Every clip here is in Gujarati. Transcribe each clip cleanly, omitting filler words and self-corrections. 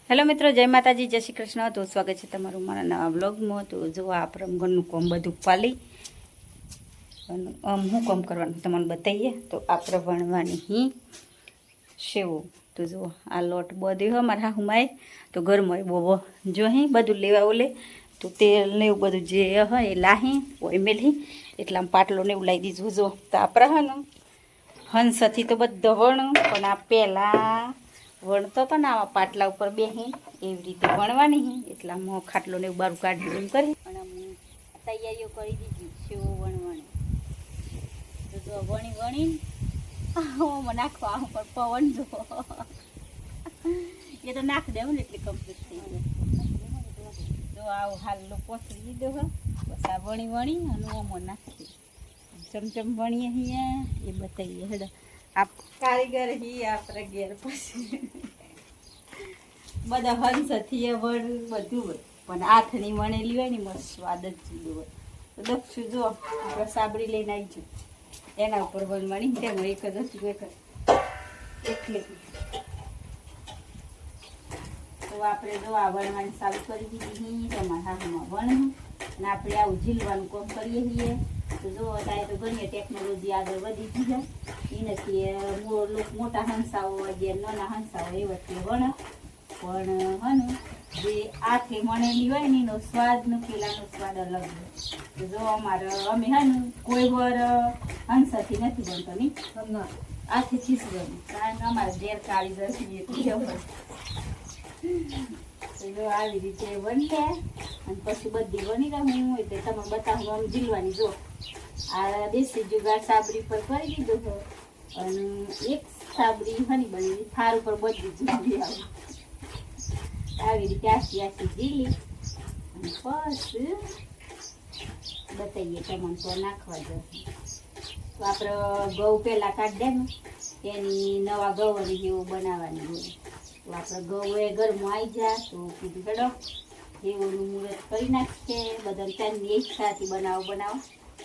હેલો મિત્રો, જય માતાજી, જય શ્રી કૃષ્ણ. તો સ્વાગત છે તમારું મારા નવા બ્લોગમાં. તો જો આપણે ઘરનું કામ બધું પાલી શું કામ કરવાનું તમને બતાવીએ. તો આપણે વણવાની સેવો. તો જુઓ આ લોટ બધું અમારા હાહુમાએ તો ઘરમાં બહુ જો અહીં બધું લેવા ઓલે તો તેલ ને એવું બધું જે હોય એ લાહી ઓય મેલી એટલા પાટલો ને એવું લાવી દીધું. જો તો આપણે હા ને હંસથી તો બધો વણું, પણ આ પહેલાં વણતો તો ને આવા પાટલા ઉપર બેસી એવી રીતે વણવાની એટલામાં ખાટલો ને એવું બારું કાઢી એમ કરી અને તૈયારીઓ કરી દીધી સેવો વણવાની. તો જો વણી નાખવા આવું પણ પવન જો એ તો નાખ દેવું ને એટલે કમ્પ્લીટ થઈ જાય. જો આવું હાલ પોસી દીધો હોય બસ આ વણી અને ઓમો નાખી ચમચમ વણીએ અહીંયા એ બતાવીએ. હેડો આ કારીગર હી આપણે ઘેર પછી બધા હંસથી વણ બધું હોય પણ હાથની વણેલી હોય ને મસ્ત સ્વાદ જ જુદો હોય. તો દક્ષું જો આપણે સાબરી લઈને આવી એના ઉપર વણવાની તેમાં એક જ હતું એટલે તો આપણે જો આ વણવાની ચાલુ કરી દીધી તમારા હાથમાં વણ અને આપણે આવું ઝીલવાનું કામ કરીએ છીએ. તો જો અત્યારે તો ઘણી ટેકનોલોજી આગળ વધી ગઈ છે એનાથી મોટા હંસાઓ જે નાના હંસાઓ એ વચ્ચે વણ પણ હને જે આથે વણેલી હોય ને એનો સ્વાદ ને પેલાનો સ્વાદ અલગ હોય. તો જો અમે હે ને કોઈ વાર હંસાથી નથી બનતો નહીં આથેથી જ બને કારણ કે અમારે ઘેર કારીગર છીએ તો જો આવી રીતે વણીએ અને પછી બધી વણી રહું એટલે તમે બતાવું આમ ઝીલવાની. જો આ દેશી જુગાડ સાબરી પર કરી દીધું છે અને એક સાબરી હની બની થાર ઉપર બધી ઝીલી આવી રીતે આખી ઝીલી અને પછી બતાવીએ તમને તો નાખવા જશે. તો આપણે ઘઉં પહેલાં કાઢી દે ને એની નવા ઘઉંની જેવું બનાવવાની હોય. તો આપણે ઘઉં એ ઘરમાં આવી જાય તો કીધું હેડો એવોનું મુહૂર્ત કરી નાખીએ બધા ત્યાંની એક સાથે બનાવો.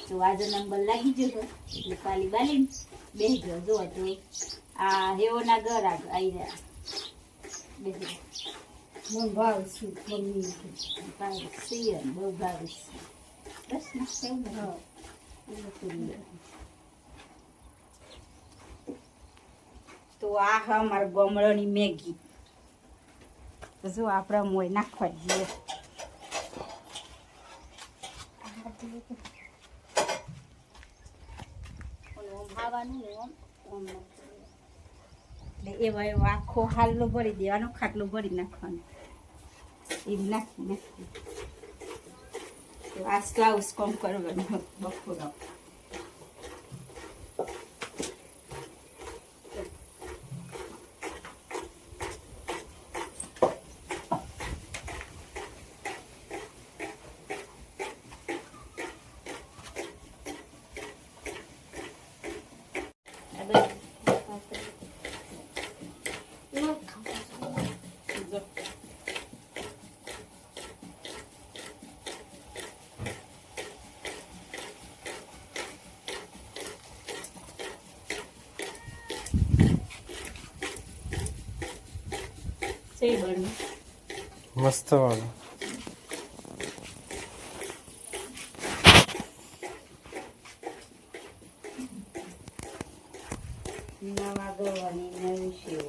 તો આજે નંબર લાગી ગયો એટલે પાલી બાલીને બેસજો. જો તો આ હેવોના ઘર આગળ આવી રહ્યા બેસજો. મને ભાવે છે મમ્મી ભાવે છે બહુ ભાવે છે બસ હા. તો આ હા અમારા ગમડાની મેગી. તો જો આપણા મોય નાખવા જઈએ. એટલે એવા આખો હાલનો ભરી દેવાનો ખાટલો ભરી નાખવાનો એવી નાખી તો આજ તો આવું કોમ કરવાનું બપોર. મસ્ત વાળો નવા ગવાની નવી સેવ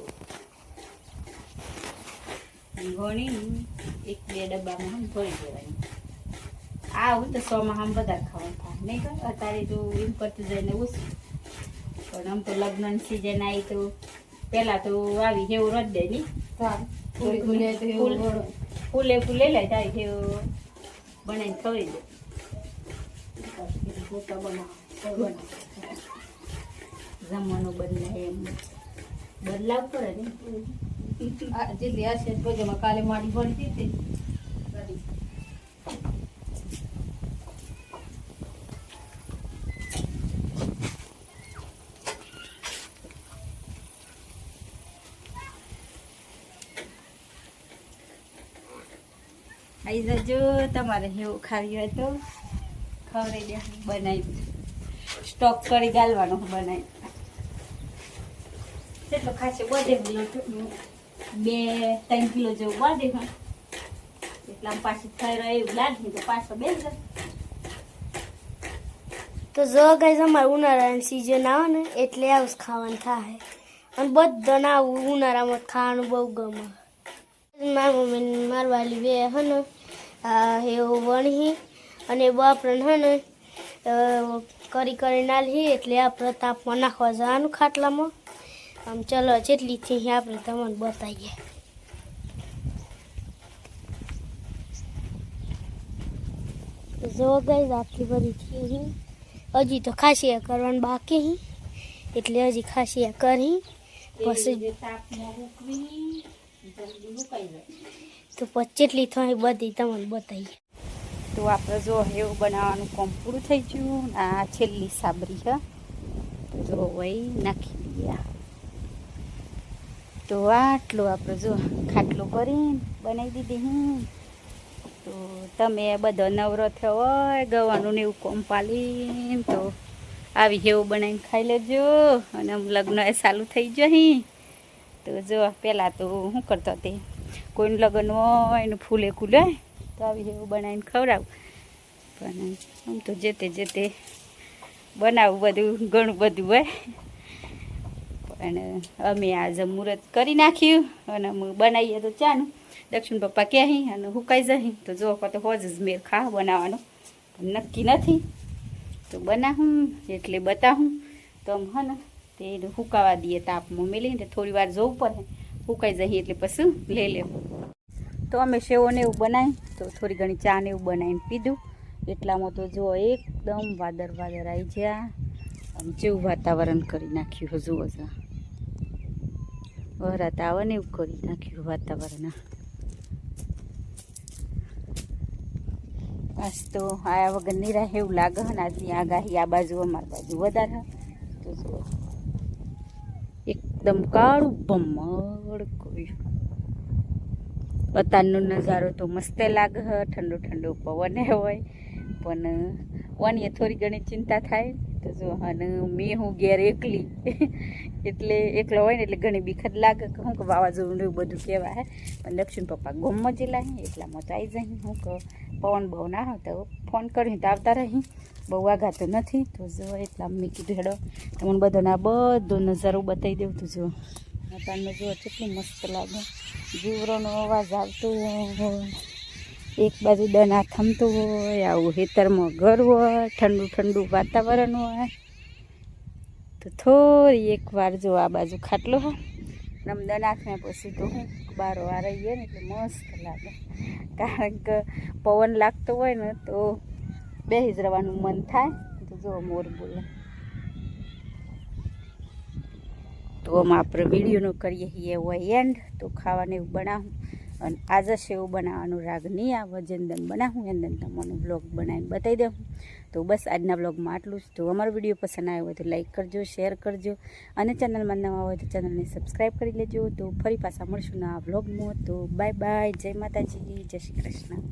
ઘણી એક બે ડબ્બામાં આમ ભરી દેવાની. આવું તો 100 માં આમ બધા ખાવાનું થાય નહીં કર અત્યારે તો એમ કરતું જઈને ઓછું પણ આમ તો લગ્નની સિઝન આવી તો પહેલાં તો આવી જેવું રદ દે નહીં ફૂલે ફૂલે લે તારી જેવું બનાવીને ખવડી દે. જમવાનું બદલાય એમ બદલાવ પડે ને જેટલી હશે ભોજનમાં કાલે માડી ભરી દીધી. આવી જજો તમારે એવું ખાવી હોય તો ખવડાવી દે. બનાવી સ્ટોક કરી ગાલવાનો બનાવી જેટલો ખાશે બધે 2-3 કિલો જેવું બાંધે હા એટલે આમ પાછી થઈ રહે એવું લાગે તો પાછો બેસી જાય. તો જો ગાઈસ અમારે ઉનાળાની સિઝન આવે ને એટલે આવું જ ખાવાનું થાય અને બધાને આવું ઉનાળામાં ખાવાનું બહુ ગમે. મારા મમ્મી મારવાલી બે હે ને એવું વણી અને બાપરે હે ને કરી નાલી એટલે આપણે તાપમાં નાખવા જવાનું ખાટલામાં. આમ ચલો જેટલી થી આપણે તમને બતાવીએ. જો ગાઈસ આટલી બધી થઈ હજી તો ખાસિયા કરવાનું બાકી એટલે હજી ખાસિયા કરી પછી તો પછી જેટલી થઈ બધી તમને બતાવીએ. તો આપણે જો એવું બનાવવાનું કામ પૂરું થઈ ગયું. આ છેલ્લી સાબરી છે તો જો વહી નાખી દઈએ. તો આટલું આપણે જો ખાટલો કરીને બનાવી દીધી. તો તમે બધો નવરો થયો હોય ગવાનું ને એવું કોમ પાલીને તો આવી હેવું બનાવીને ખાઈ લેજો. અને લગ્ન એ ચાલુ થઈ જશે તો જો પહેલાં તો શું કરતો તે કોઈનું લગ્ન હોય ને ફૂલે ખુલે તો આવી હેવું બનાવીને ખવડાવું. પણ આમ તો જેતે બનાવું બધું ઘણું બધું હોય. પણ અમે આજે મુહૂર્ત કરી નાખ્યું અને અમે બનાવીએ તો ચાનું દક્ષિણ પપ્પા ક્યાં અને હુકાઈ જશે તો જો તો હોજ જ મેર ખા બનાવવાનો નક્કી નથી. તો બનાવું એટલે બતાવું તો આમ હે ને તે હુકાવા દઈએ તાપમાં મેલીને થોડી વાર જોવું પડે હુકાઈ જઈએ એટલે પછી લઈ લેવું. તો અમે સેવોને એવું બનાવી તો થોડી ઘણી ચા ને એવું બનાવીને પીધું. એટલામાં તો જો એકદમ વાદળ આવી ગયા આમ જેવું વાતાવરણ કરી નાખ્યું. જુઓ જા વરાત આવે ને એવું કરી નાખ્યું વાતાવરણ. આજ તો આયા વગર નહીં રહે એવું લાગે ને. આજની આગાહી આ બાજુ અમારી બાજુ વધારે તો જુઓ એકદમ કાળું ભમર કર્યું. અત્યારનો નજારો તો મસ્ત લાગે. ઠંડો ઠંડો પવન હોય પણ વણીએ થોડી ઘણી ચિંતા થાય તો જો અને મેં હું ઘેર એકલી એટલે એકલો હોય ને એટલે ઘણી બીખત લાગે કે હું કે વાવાઝોડું એવું બધું કહેવાય. પણ દક્ષિણ પપ્પા ગમમાં જેલા એટલામાં તો આવી જાય. હું કે પવન બહુ ના હોય તો ફોન કરી તો આવતા રહી બહુ વાઘા તો નથી. તો જો એટલા મેં કીધું હેડો તમને બધાને આ બધો નજારો બતાવી દઉં. તો જો તમને જો કેટલું મસ્ત લાગે. જીવરોનો અવાજ આવતો હોય એક બાજુ દના થમતું હોય આવું ખેતરમાં ઘર હોય ઠંડુ ઠંડુ વાતાવરણ હોય. તો થોડી એકવાર જો આ બાજુ ખાટલો હોય આમ દનાથને પછી તો હું બારો આ રહીએ ને એટલે મસ્ત લાગે. કારણ કે પવન લાગતો હોય ને તો બેસી જ રહેવાનું મન થાય. તો જો મોર બોલે. તો આમાં આપણે વિડીયોનો કરીએ છીએ હોય એન્ડ. તો ખાવાને એવું બનાવું અને આજે સેવ બનાવવાનું રાગ નહીં આવે જનદન બનાવું એન્ડ તમને બ્લોગ બનાવીને બતાવી દઉં. તો બસ આજના બ્લોગમાં આટલું જ. તો અમારો વિડીયો પસંદ આવ્યો હોય તો લાઈક કરજો, શેર કરજો અને ચેનલમાં નવા હોય તો ચેનલને સબસ્ક્રાઈબ કરી લેજો. તો ફરી પાછા મળશું નવા બ્લોગમાં. તો બાય બાય, જય માતાજી, જય શ્રી કૃષ્ણ.